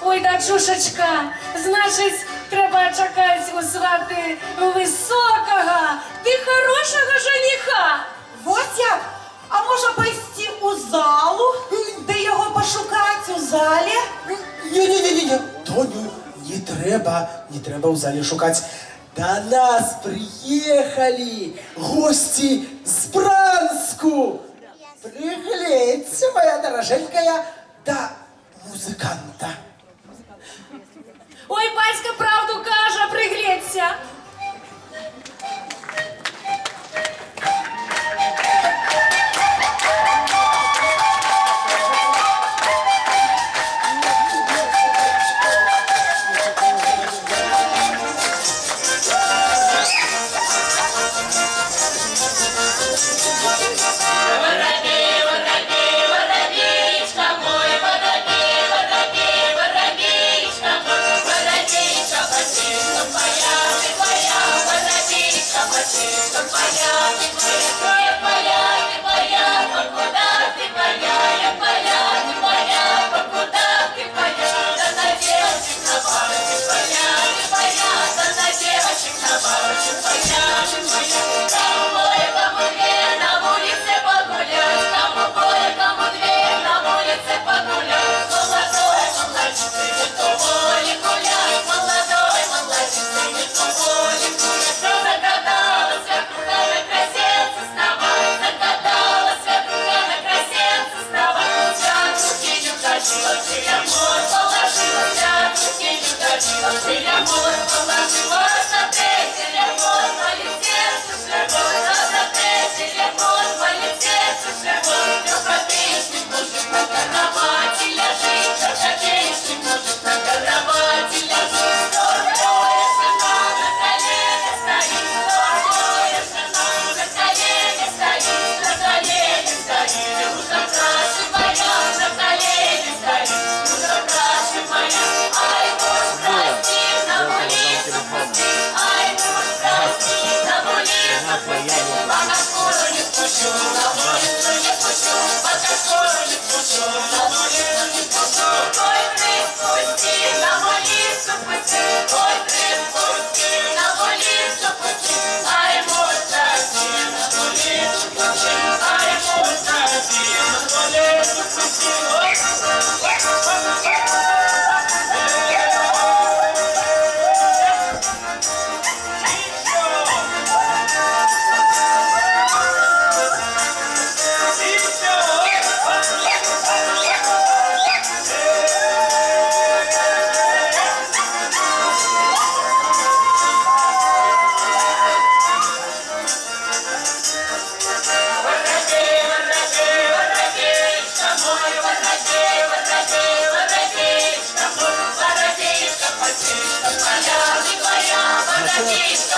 Ой, дочушечка, значить, треба чекати у свати високого, ти хорошого жениха. Ось як? А може пойти у залу, де його пошукати у залі? Ні-ні-ні, Тоню, не треба у залі шукати. До нас приехали гости с Бранску. Приглядься, моя дороженькая, до музыканта. Ой, батько правду каже, приглядься.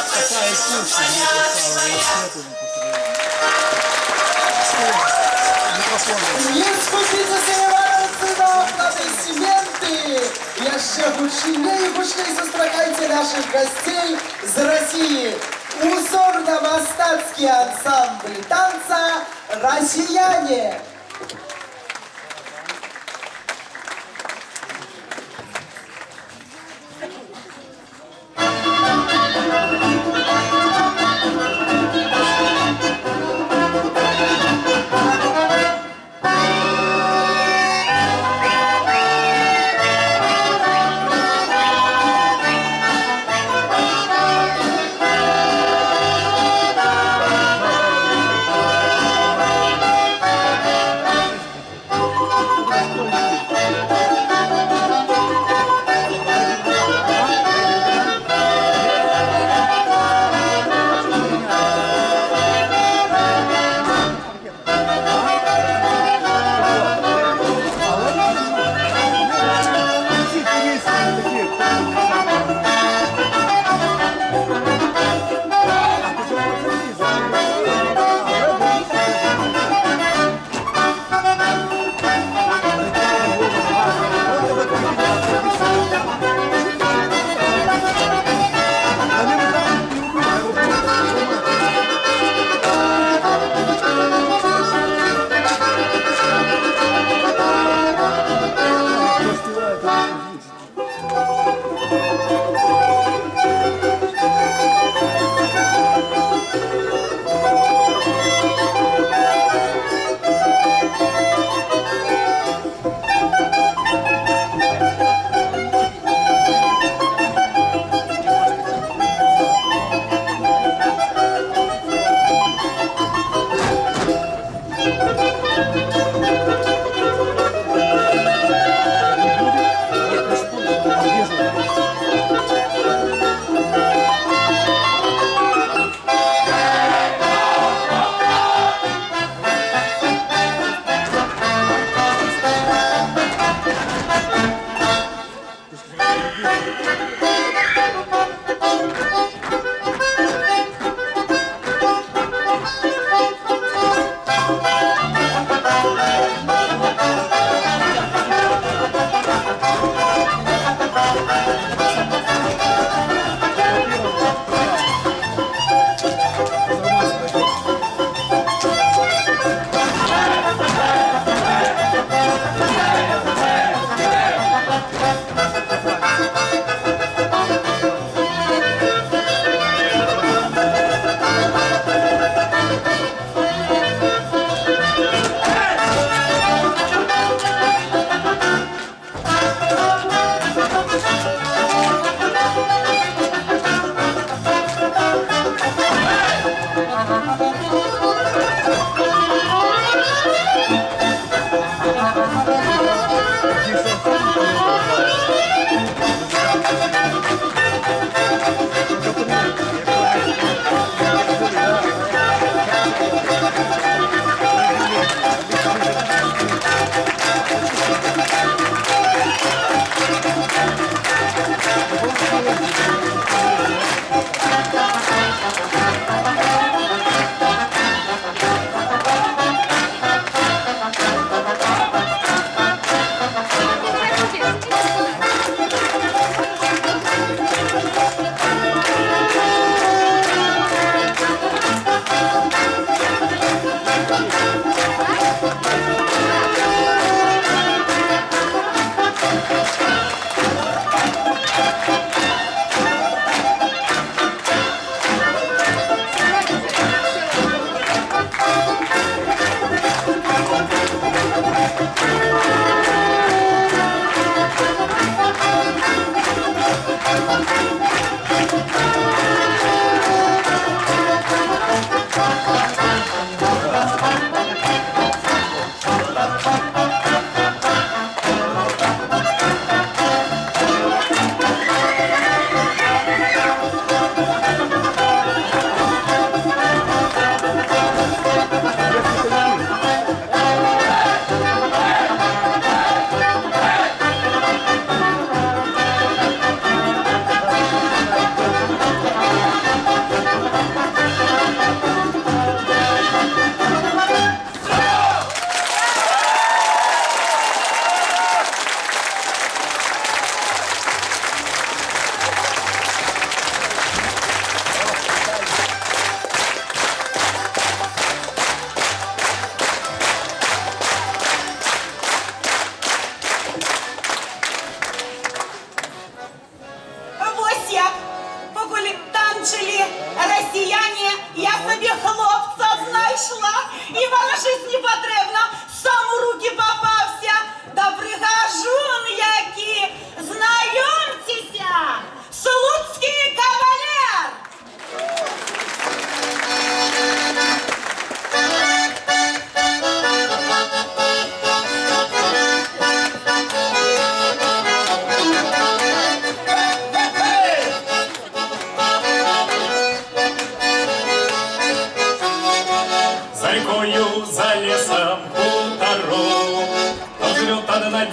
Какая вкусная, не поставила, я свету не посмотрела. Не скупіться, івановці, на аплодисменти! Яще гучнее і гучнее зустрічайте наших гостей з Росії. Узорно-мастацький ансамбль танца «Россияне».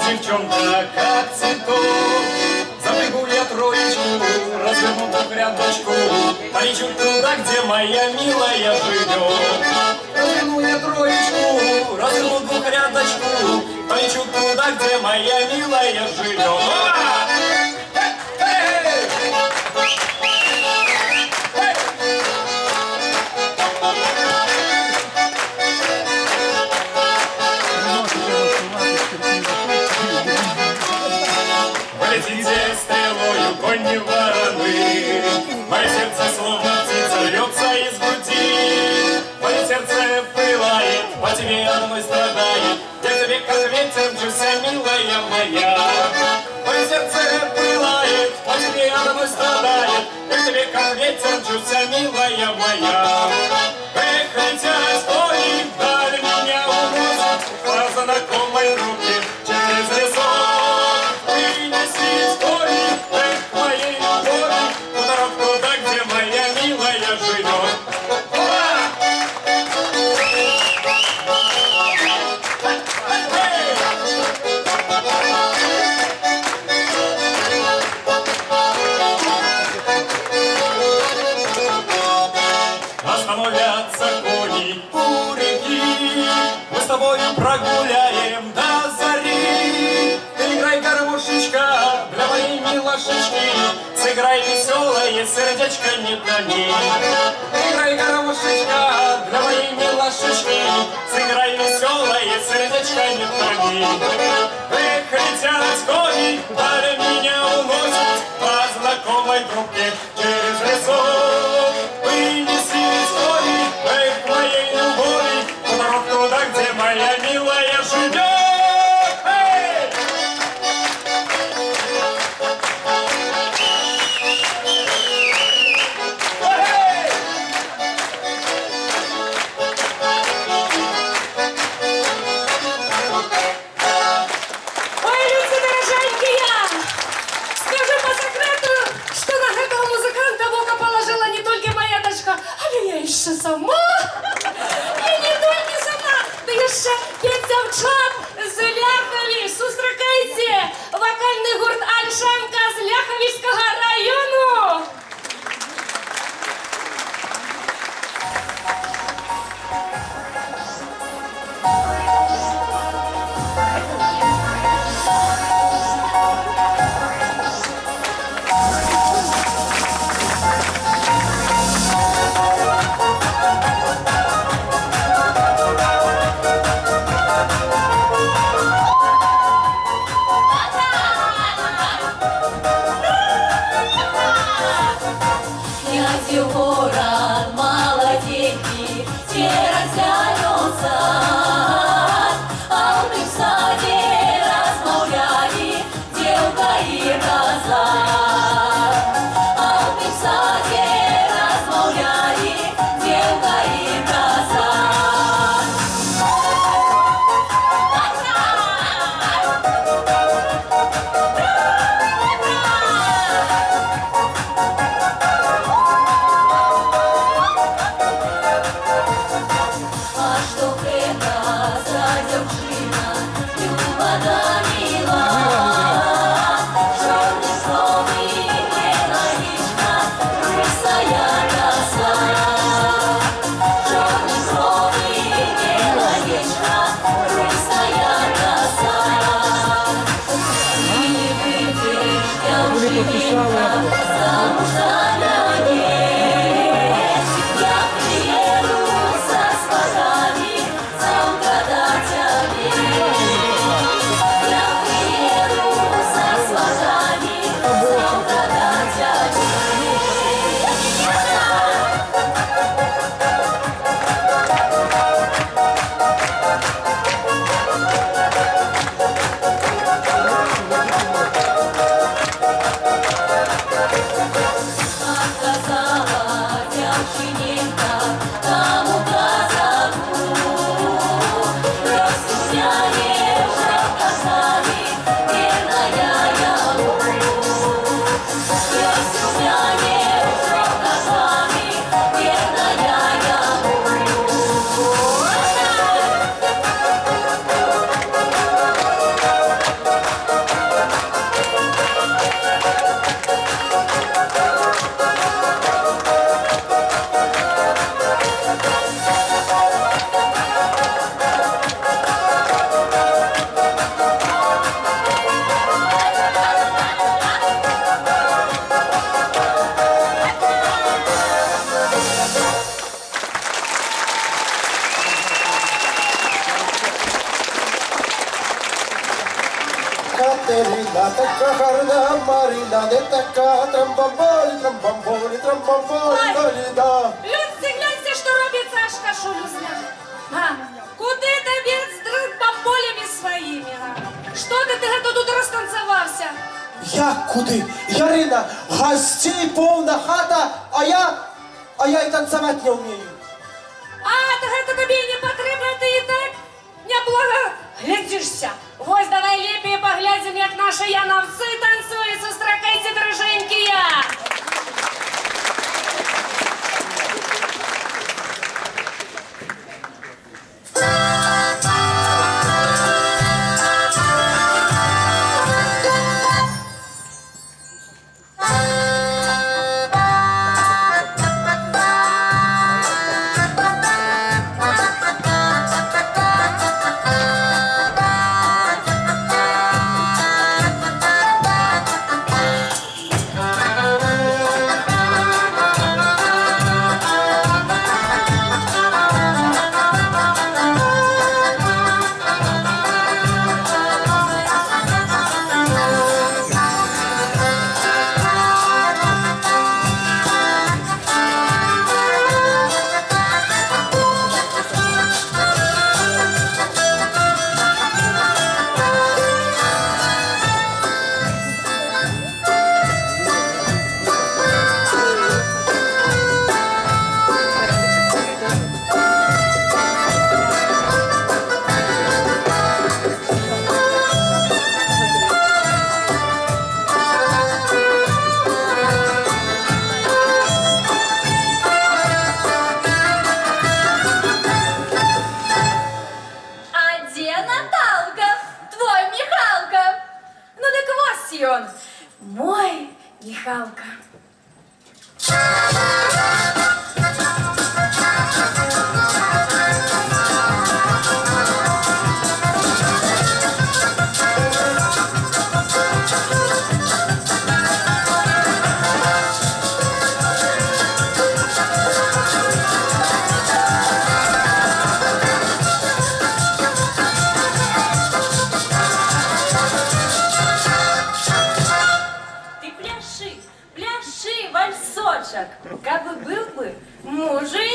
девчонка, как цветок. Забегу я троечку, разверну двухрядочку, полечу туда, где моя милая живет. Разверну я троечку, разверну двухрядочку, полечу туда, где моя милая живет. Полетите стрелою, кони вороны, мое сердце словно птица рвется из груди. Мое сердце пылает, по тебе одной страдает, я тебе как ветер мчуся, милая моя. Мое сердце пылает, по тебе одной страдает, я тебе как ветер мчуся, милая моя. Эх, летят кони, вдаль меня уносят, по знакомой руке через лесок. Принесись, кони, эх, моей любови, на дорогу туда, где моя милая живет. Остановятся кони у реки, мы с тобою прогуляем до зари. Ты играй, гармошечка, для моей милашечки, сыграй веселое сердечко, не тони. Ты играй, гармошечка, для моей милашечки, сыграй веселое сердечко, не тони. Эх, летят кони, далее меня уносят по знакомой тропке через лесок. Принеслись кони, эх, моей любови, на дорогу туда, где моя милая живет. Эй! Эй! Ой, люди дороженькие! Скажу по секрету, что на этого музыканта Бога положила не только моя дочка, але я ще сама. І не тільки сама, да ще 5 дівчат з Ляхові. Зустрічайте вокальний гурт Альшанка з Ляховського району. Князь город, молоденький, все разглянутся, а мы в саде размовляли, девка и коза. А мы в саде размовляли, девка и коза. А что это за девчина, Люба да мила, черный словный мелодичка, русая коса. Черный словный мелодичка, русая коса. И не выйдешь, девчинка, замуж за людей. Я приеду со сватами, угадать обеих. Я приеду со сватами, угадать обеих. Отказала девчиненька тому казаку, рассуждяне уже казали, верная я буду. Рассуждяне уже казали, верная я буду. яка гарна Марина, не така трамбамболі, трамбамболі, трамбамболі, доліда. Людці, гляньте, що робить Сашка Шулюзня. А, куди тобі з бамболями своїми? А? Що ти тут розтанцювався? Як куди? Ярина, гостей повна хата, а я і танцювати не вмію. А, так это тобі не потрібно, ти і так неплохо глядишся. Ось давай ліпі поглядим, як наші яновці танцюють, зустракайте, друженьки, я. А где Наталка? Твой Михалка. Ну так вот он, мой Михалка. Ты пляши, пляши, вальсочек, как бы был бы муженечек.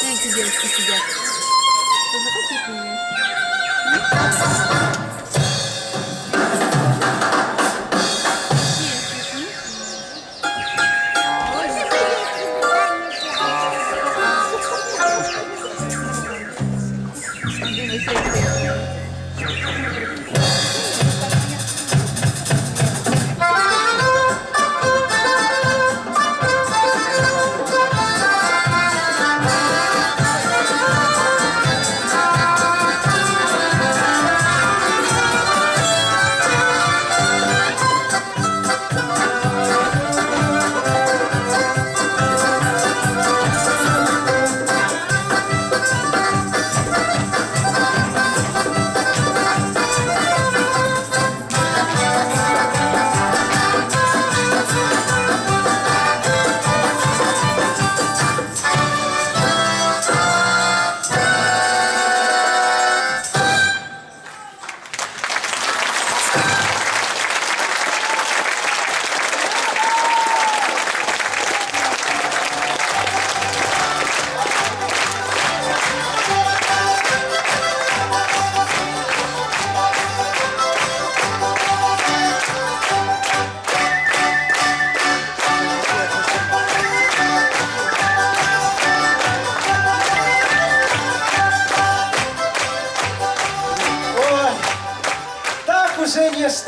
Эти девочки сидят. Познакомьтесь с ними.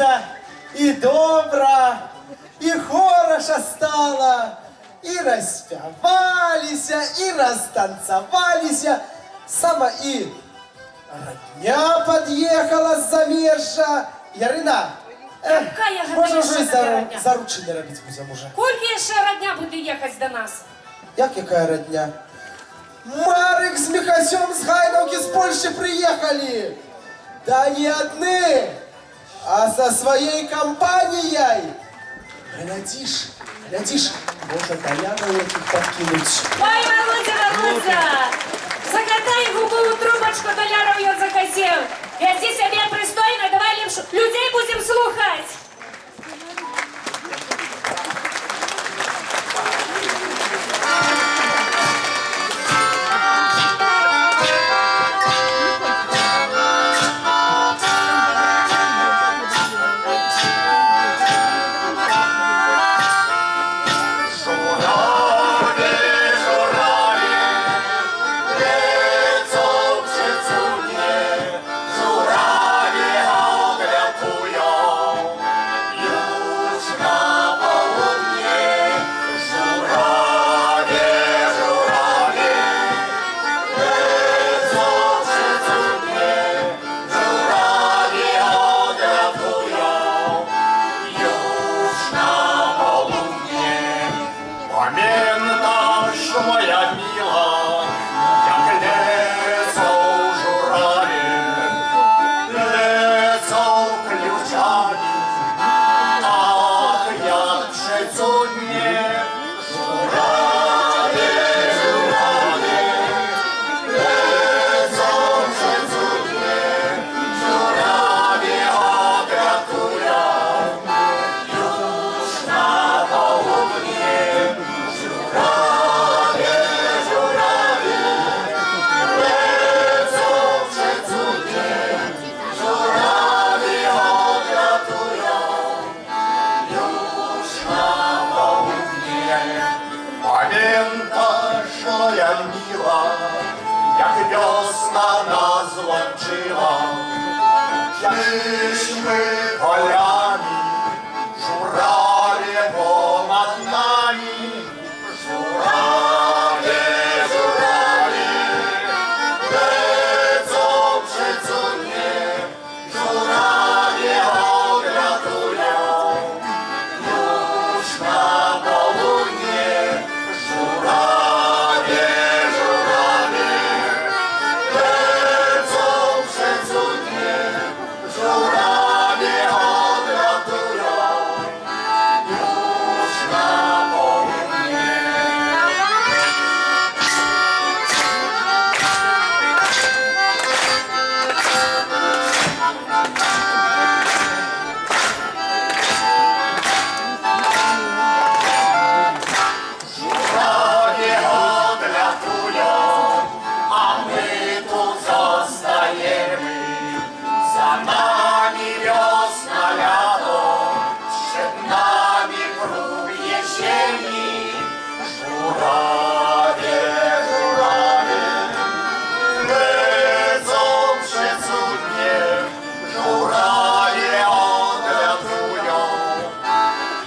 как-то и добро, и хорошо стало, и распевались, и растанцевались. Сама и родня подъехала с замерша. Ярина, Какая може гэта вже яшчэ таке родня? заручини робити будемо уже. Колькі яшчэ родня буде ехать до нас? Як яка родня? Марик с Михасем с Гайновки с Польши приехали. Да не одни, а со своей компанией. Глядишь, можно Толяна этих подкинуть. Ой, Володя, закатай губу трубочку, Толяров ее захотел. Я здесь обед пристойно, давай людей будем слухать. Pamiętasz, moja miła, jak lecą żurawie, lecą kluczami. Ach, jak przecudnie żurawie, lecą przecudnie, żurawie odlatują już na południe. Pamiętasz, moja miła, jak wiosna nas łączyła, szliśmy polami, żurawie ponad nami, żurawie, lecą przecudnie, żurawie odlatują już na południe. Żurawie, lecą przecudnie, żurawie odlatują już na południe. Żurawie odlatują, a my tu zostajemy. Za nami wiosna, lato, przed nami próg jesieni. Żurawie, lecą przecudnie, żurawie odlatują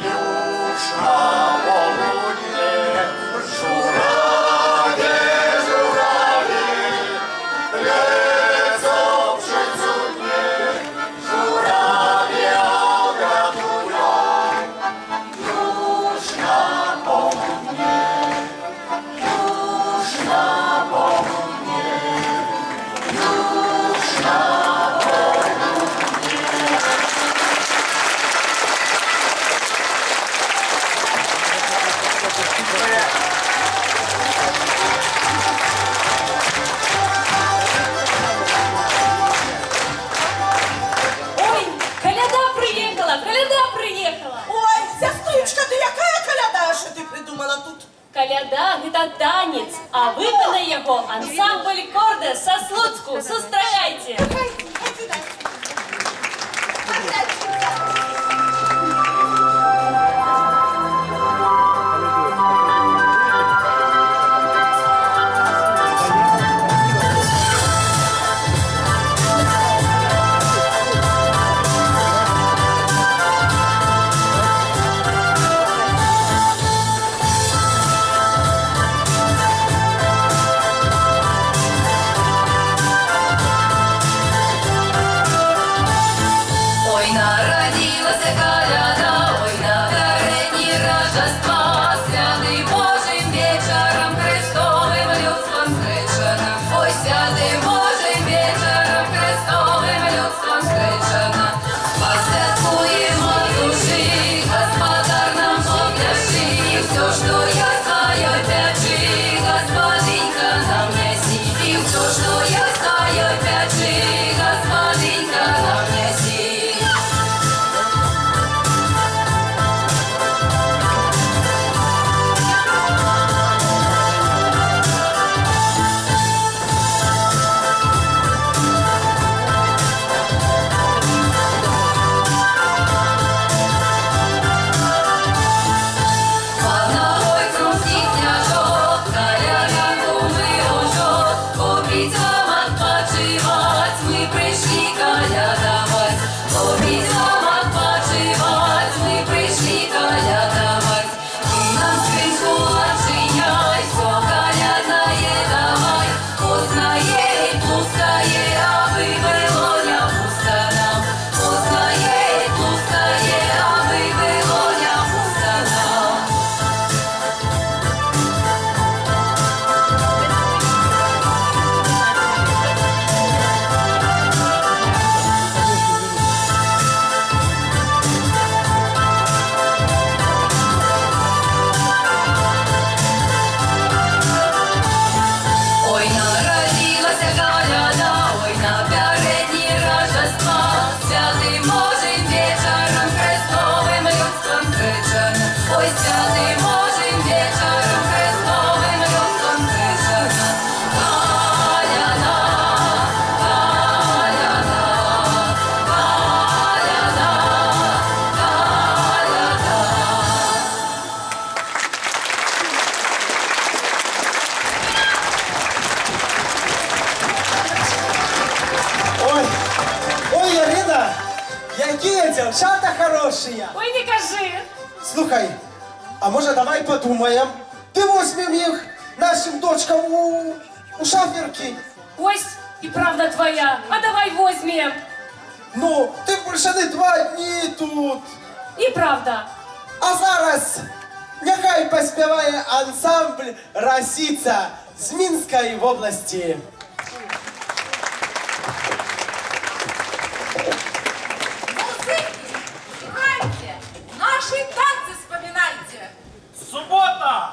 już na południe. Żurawie, lecą przecudnie, żurawie odlatują już na południe, już na południe, już na Ой, коляда приехала. Ой, сестричка, ти яка коляда, що ти придумала тут? Коляда – это танец, а виконає його ансамбль Корде со Слуцку. Зустрічайте! Хай сюди. хорошие. Ой, не кажи. Слухай, а може давай подумаємо? Ти возьмем їх нашим дочкам у шаферки. Ось і правда твоя. А давай возьмем. Ну, ти більше не 2 дні тут. І правда. А зараз нехай поспіває ансамбль «Росиця» з Мінської області. Музыки, играйте, наши танцы вспоминайте. Суббота!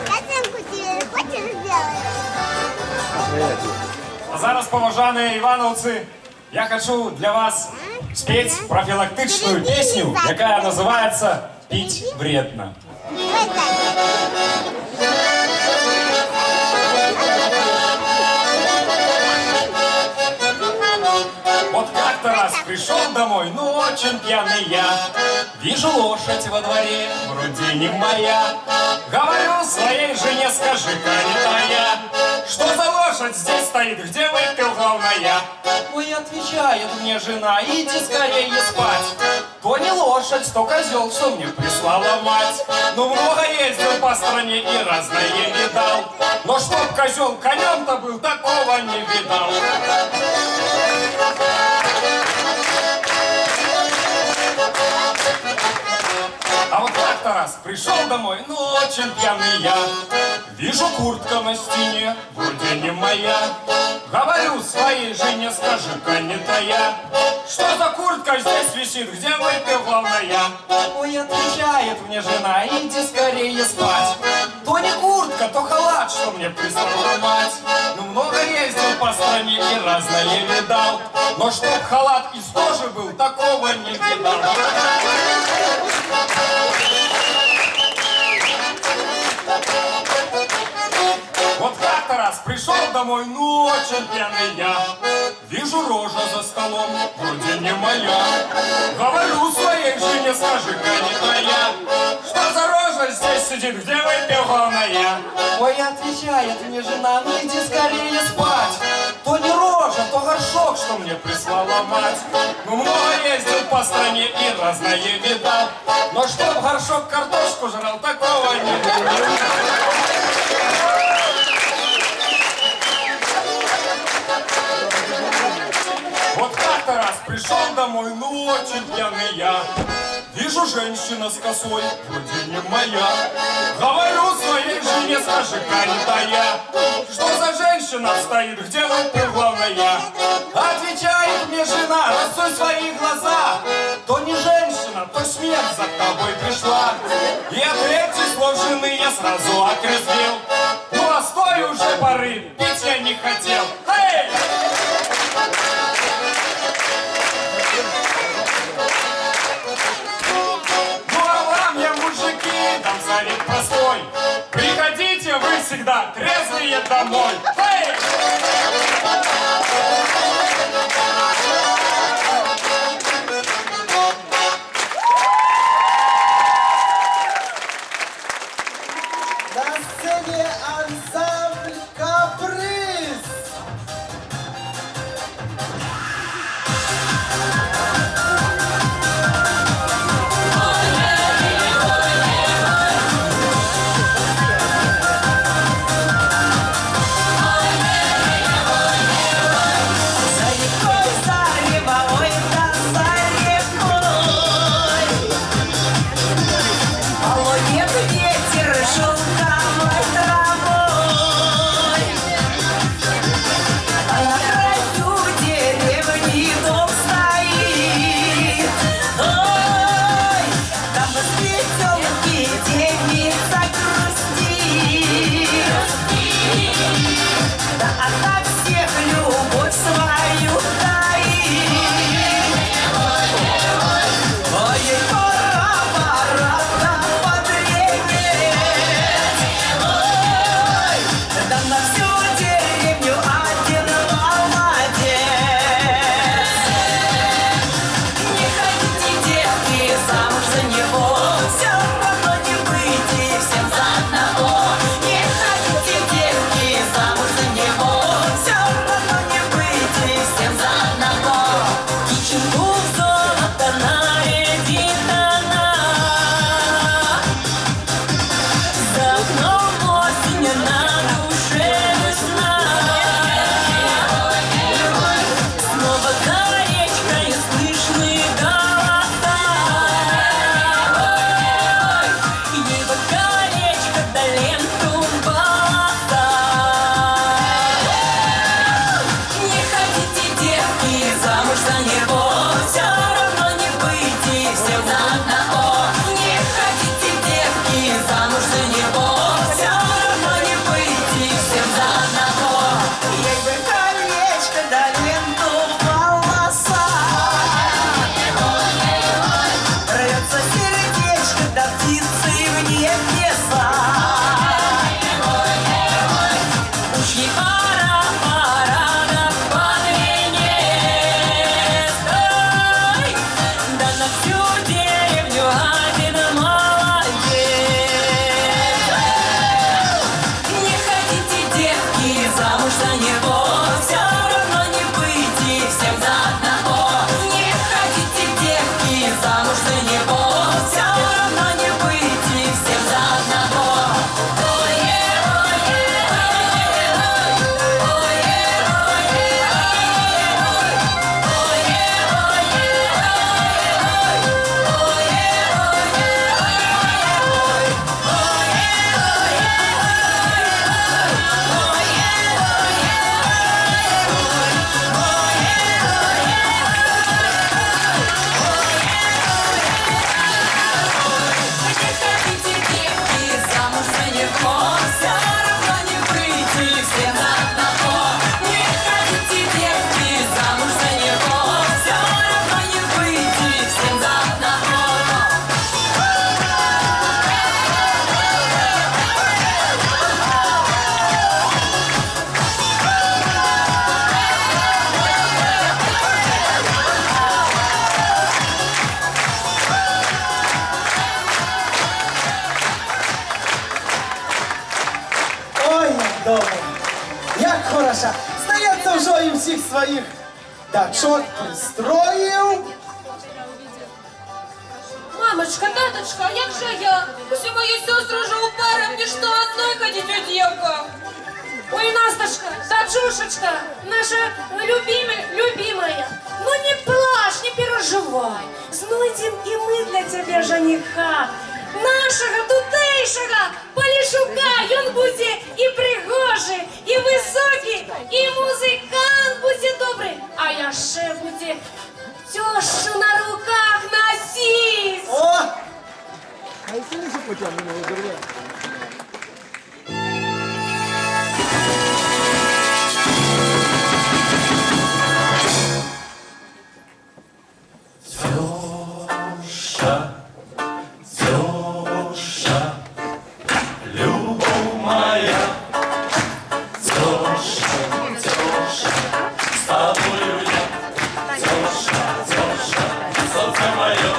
Оценку тебе хочешь сделать? А зараз, поважаные ивановцы, я хочу для вас спеть профилактичную песню, якая называется «Пить вредно». Давай так. Вот как-то раз пришел домой, ну очень пьяный я. Вижу лошадь во дворе, вроде не моя. Говорю своей жене, скажи-ка, не тая, что за лошадь здесь стоит, где выпил главная? Ой, отвечает мне жена, иди скорее спать. То не лошадь, то козел, что мне прислала мать. Ну много ездил по стране и разное видал, но чтоб козел конем-то был, такого не видал. А вот как-то раз пришел домой, ну очень пьяный я. Вижу куртка на стене, вроде не моя. Говорю своей жене, скажи-ка, не тая, что за куртка здесь висит, где выпил главная? Ой, отвечает мне жена, иди скорее спать. То не куртка, то халат, что мне прислала мать. Ну много ездил по стране и разное видал, но чтоб халат из кожи был, такого не видал. Вот как-то раз пришел домой, ну очень пьяный я. Вижу рожа за столом, вроде не моя. Говорю своей жене, скажи-ка, не твоя, что за рожа здесь сидит, где выпил главная? Ой, отвечает мне жена, ну иди скорее спать. То не рожа, то горшок, что мне прислала мать. Ну много ездил по стране и разное видал, но чтоб горшок картошку жрал, такого не видал. Вот как-то раз пришел домой, ну очень пьяный я. Вижу женщина с косой, вроде не моя. Говорю своей жене, скажи-ка, не тая, что за женщина стоит, где выпил главная? Отвечает мне жена, рассуй свои глаза, то не женщина, то смерть за тобой пришла. И от этих слов жены я сразу окрестил. Ну а с той уже поры пить я не хотел. Эй! Ну а вам, я мужики, дам совет простой. Приходите вы всегда трезвые домой. Эй! На сцене ансамбль «Каприз». Ой, Саша, здається, вже і всіх своїх дочок пристроїв. Мамочка, таточка, а як же я? Усі мої сестри живуть паром, мені що одной ходить у дівка. Ой, Насташка, Таджушечка, наша любимая, ну не плачь, не переживай. Знайдем и мы для тебя жениха. Нашего тутейшего Полішука. Він буде і пригожий, і високий, і музикант буде добрий. А я ще буде тещу на руках носить. О! Тёша, любовь моя, Тёша, с тобою я, Тёша, сердце мое,